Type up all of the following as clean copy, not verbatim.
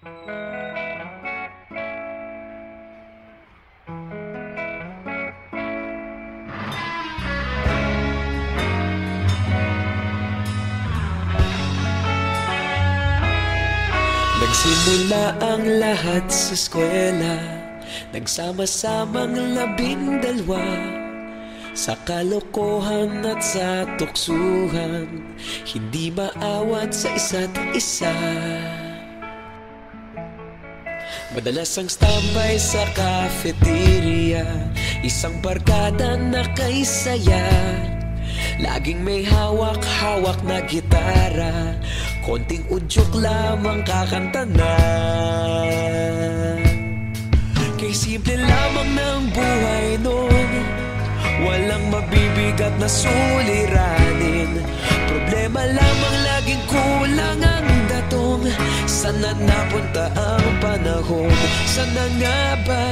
Nagsimula ang lahat sa eskwela, nagsama-samang 12 sa kalokohan at sa tuksuhan, hindi maawat sa isa't isa. Madalas ang standby sa cafeteria, isang barkada na kay saya. Laging may hawak-hawak na gitara, konting udyok lamang kakanta na. Kay simple lamang ng buhay nun, walang mabibigat na suliranin. Problema lamang laging kulang ang datong. Sana napunta ang panahon? Sana nga ba?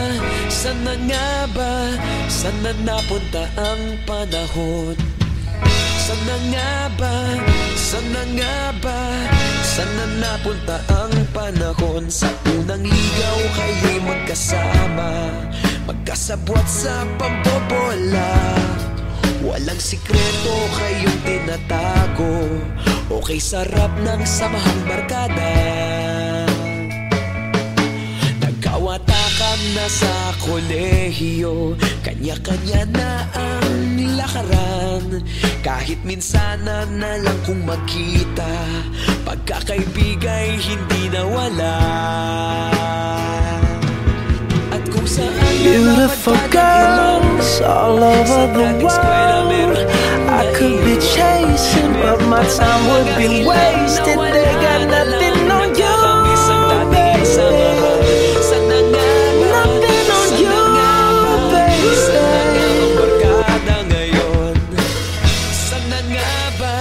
Sana nga ba? Sana napunta ang panahon? Sana nga ba? Sana nga ba? Sana napunta ang panahon? Sa unang ligaw kayo'y magkasama, magkasabwat sa pambobola. Walang sikreto kayong tinatago, okay sarap ng samahang barkada. Nagkawatakan na sa kolehiyo, kanya-kanya na ang lakaran. Kahit minsanan na lang kung magkita, pagkakaibigay hindi nawala. At kung saan beautiful girls all over the world, I could be chasing, but my time would be wasted. They got nothing on you, baby. Nothing on you, baby. Sana nga ba?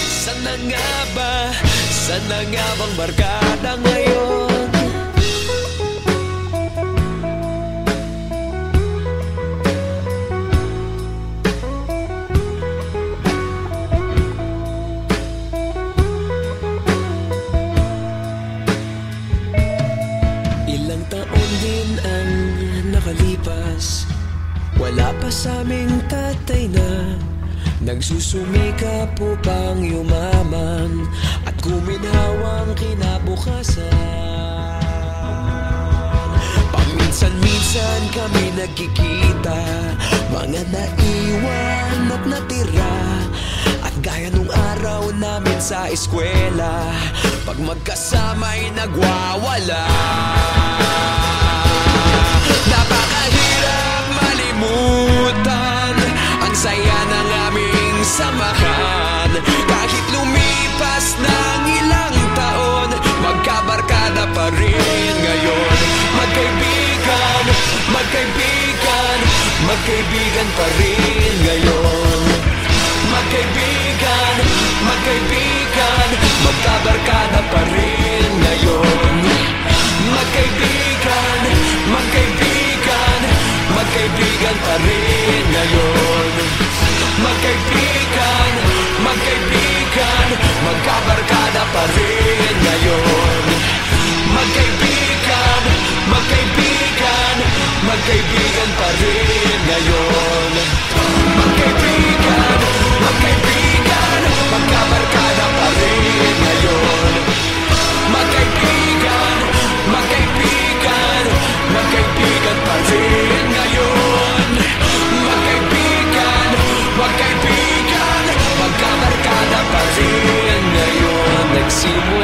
Sana nga ba? Sana nga bang barkada ngayon? Ilang taon din ang nakalipas, wala pa sa aming tatay na nagsusumikap upang yumaman at guminhawang kinabukasan. Paminsan-minsan kami nagkikita, mga naiwan at natira. At gaya nung araw namin sa eskwela, pag magkasama'y nagwawala. Napakahirap malimutan ang saya ng aming samahan. Kahit lumipas ng ilang taon, magkabarkada pa rin ngayon. Magkaibigan, magkaibigan, magkaibigan pa rin ngayon. Magkaibigan, magkaibigan, magkabarkada pa rin ngayon. Magkaibigan, magkaibigan, magkaibigan pa rin ngayon. Magkaibigan, magkaibigan, magkabarkada pa rin ngayon. Magkaibigan, magkaibigan, magkaibigan pa rin ngayon. Magkaibigan, magkaibigan, magkabarkada pa rin ngayon. Magkaibigan, magkaibigan, magkaibigan pa rin ngayon. Magkaibigan, magkaibigan, magkabarkada pa rin ngayon. Nagsimula